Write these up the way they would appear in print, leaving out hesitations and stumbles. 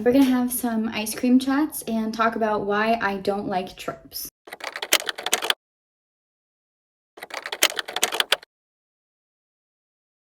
welcome. We're gonna have some ice cream chats and talk about why I don't like tropes.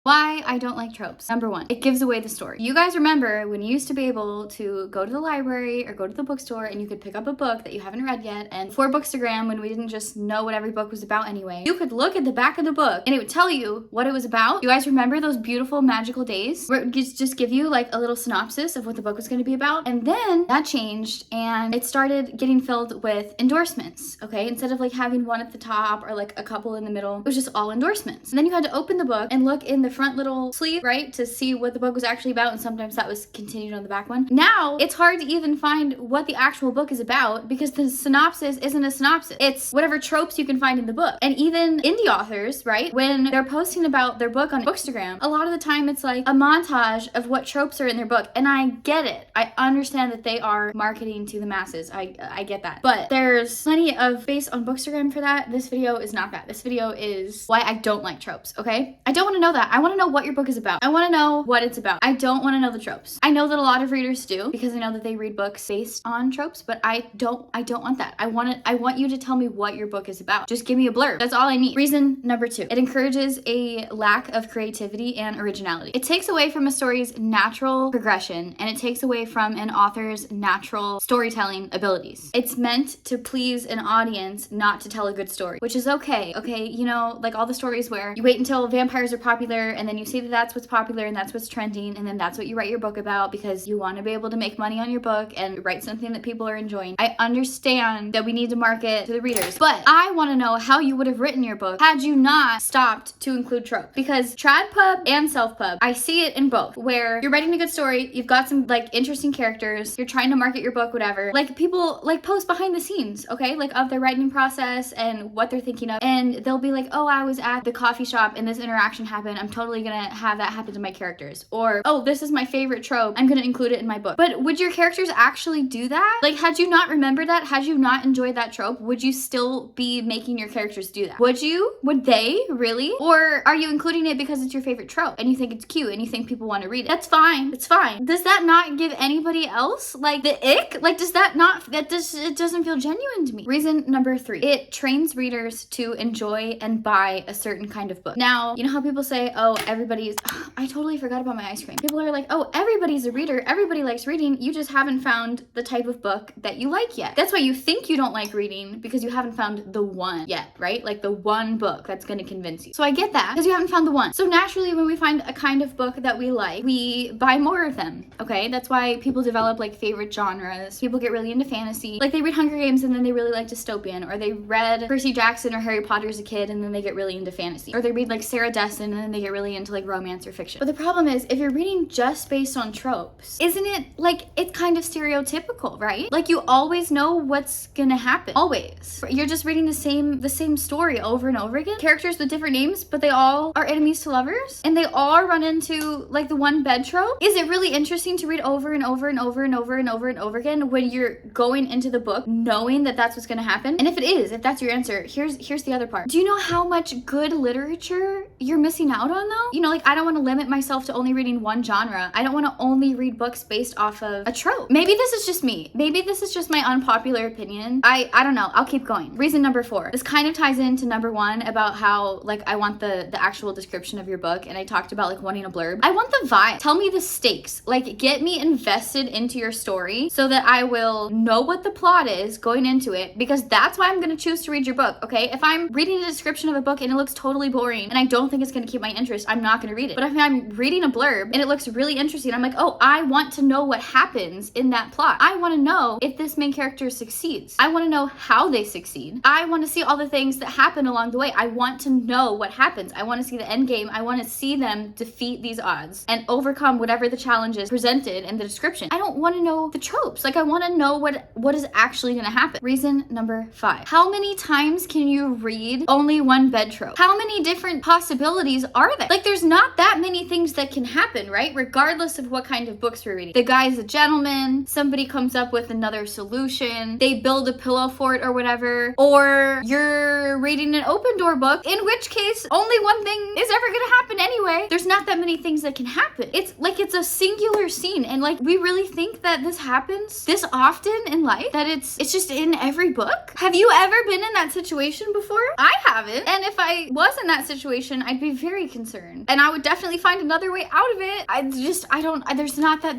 Why I don't like tropes. Number one, it gives away the story. You guys remember when you used to be able to go to the library or go to the bookstore and you could pick up a book that you haven't read yet, and for Bookstagram, when we didn't just know what every book was about anyway, you could look at the back of the book and it would tell you what it was about. You guys remember those beautiful magical days where it would just give you like a little synopsis of what the book was going to be about? And then that changed and it started getting filled with endorsements, okay? Instead of like having one at the top or like a couple in the middle, it was just all endorsements. And then you had to open the book and look in the front little sleeve, right, to see what the book was actually about, and sometimes that was continued on the back one. Now it's hard to even find what the actual book is about because the synopsis isn't a synopsis. It's whatever tropes you can find in the book. And even indie authors, right, when they're posting about their book on Bookstagram, a lot of the time it's like a montage of what tropes are in their book. And I get it. I understand that they are marketing to the masses. I get that. But there's plenty of space on Bookstagram for that. This video is not that. This video is why I don't like tropes, okay? I don't want to know that. I want to know what your book is about. I want to know what it's about. I don't want to know the tropes. I know that a lot of readers do because I know that they read books based on tropes, but I don't want that. I want you to tell me what your book is about. Just give me a blurb. That's all I need. Reason number two, it encourages a lack of creativity and originality. It takes away from a story's natural progression and it takes away from an author's natural storytelling abilities. It's meant to please an audience, not to tell a good story, which is okay. Okay, you know, like all the stories where you wait until vampires are popular and then you see that that's what's popular and that's what's trending, and then that's what you write your book about because you want to be able to make money on your book and write something that people are enjoying. I understand that we need to market to the readers, but I want to know how you would have written your book had you not stopped to include tropes. Because trad pub and self pub, I see it in both, where you're writing a good story, you've got some like interesting characters, you're trying to market your book, whatever. Like people like post behind the scenes, okay, like of their writing process and what they're thinking of, and they'll be like, oh, I was at the coffee shop and this interaction happened, I'm totally gonna have that happen to my characters. Or, oh, this is my favorite trope, I'm gonna include it in my book. But would your characters actually do that? Like, had you not remembered that, had you not enjoyed that trope, would you still be making your characters do that? Would you? Would they? Really? Or are you including it because it's your favorite trope and you think it's cute and you think people want to read it? That's fine. It's fine. Does that not give anybody else like the ick? Like, does that not, it doesn't feel genuine to me. Reason number three, it trains readers to enjoy and buy a certain kind of book. Now, you know how people say, oh, everybody's, I totally forgot about my ice cream. People are like, oh, everybody's a reader. Everybody likes reading. You just haven't found the type of book that you like yet. That's why you think you don't like reading, because you haven't found the one yet, right? Like the one book that's going to convince you. So I get that because you haven't found the one. So naturally, when we find a kind of book that we like, we buy more of them, okay? That's why people develop like favorite genres. People get really into fantasy. Like they read Hunger Games and then they really like dystopian, or they read Percy Jackson or Harry Potter as a kid and then they get really into fantasy. Or they read like Sarah Destin and then they get really into like romance or fiction. But the problem is, if you're reading just based on tropes, isn't it like, it's kind of stereotypical, right? Like you always know what's gonna happen. Always. You're just reading the same story over and over again. Characters with different names, but they all are enemies to lovers and they all run into like the one bed trope. Is it really interesting to read over and over and over and over and over and over again when you're going into the book knowing that that's what's gonna happen? And if it is, if that's your answer, here's the other part. Do you know how much good literature you're missing out on though? You know, like I don't want to limit myself to only reading one genre. I don't want to only read books based off of a trope. Maybe this is just me. Maybe this is just my unpopular opinion. I don't know. I'll keep going. Reason number four. This kind of ties into number one about how like I want the actual description of your book, and I talked about like wanting a blurb. I want the vibe. Tell me the stakes. Like get me invested into your story so that I will know what the plot is going into it, because that's why I'm going to choose to read your book, okay? If I'm reading a description of a book and it looks totally boring and I don't think it's going to keep my interest, I'm not going to read it. But if I'm reading a blurb and it looks really interesting, I'm like, oh, I want to know what happens in that plot. I want to know if this main character succeeds. I want to know how they succeed. I want to see all the things that happen along the way. I want to know what happens. I want to see the end game. I want to see them defeat these odds and overcome whatever the challenge is presented in the description. I don't want to know the tropes. Like I want to know what is actually going to happen. Reason number five. How many times can you read only one bed trope? How many different possibilities are there? Like, there's not that many things that can happen, right? Regardless of what kind of books we're reading. The guy's a gentleman, somebody comes up with another solution, they build a pillow fort or whatever, or you're reading an open door book, in which case only one thing is ever gonna happen anyway. There's not that many things that can happen. It's like it's a singular scene, and like we really think that this happens this often in life, that it's just in every book. Have you ever been in that situation before? I haven't, and if I was in that situation, I'd be very concerned, and I would definitely find another way out of it.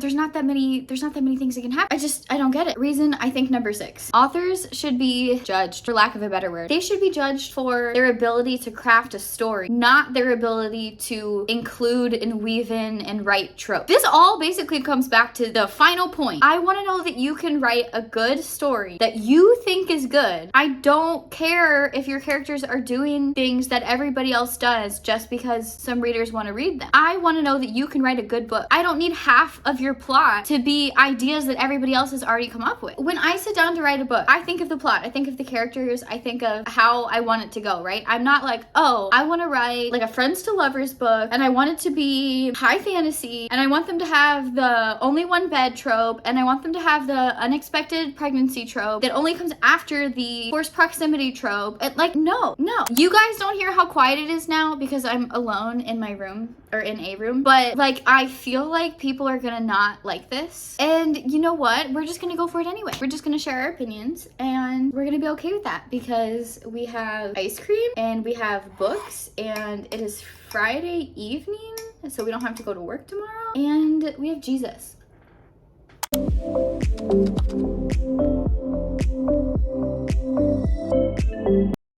There's not that many things that can happen. I don't get it. Reason, I think number 6. Authors should be judged, for lack of a better word. They should be judged for their ability to craft a story, not their ability to include and weave in and write tropes. This all basically comes back to the final point. I want to know that you can write a good story that you think is good. I don't care if your characters are doing things that everybody else does just because some readers want to read them. I want to know that you can write a good book. I don't need half of your plot to be ideas that everybody else has already come up with. When I sit down to write a book, I think of the plot, I think of the characters, I think of how I want it to go, right? I'm not like, oh, I want to write like a friends to lovers book, and I want it to be high fantasy, and I want them to have the only one bed trope, and I want them to have the unexpected pregnancy trope that only comes after the forced proximity trope. Like, no. You guys don't hear how quiet it is now because I'm alone in my room, or in a room, but like I feel like people are gonna not like this, and you know what, we're just gonna go for it anyway. We're just gonna share our opinions, and we're gonna be okay with that because we have ice cream and we have books, and it is Friday evening, so we don't have to go to work tomorrow, and we have Jesus.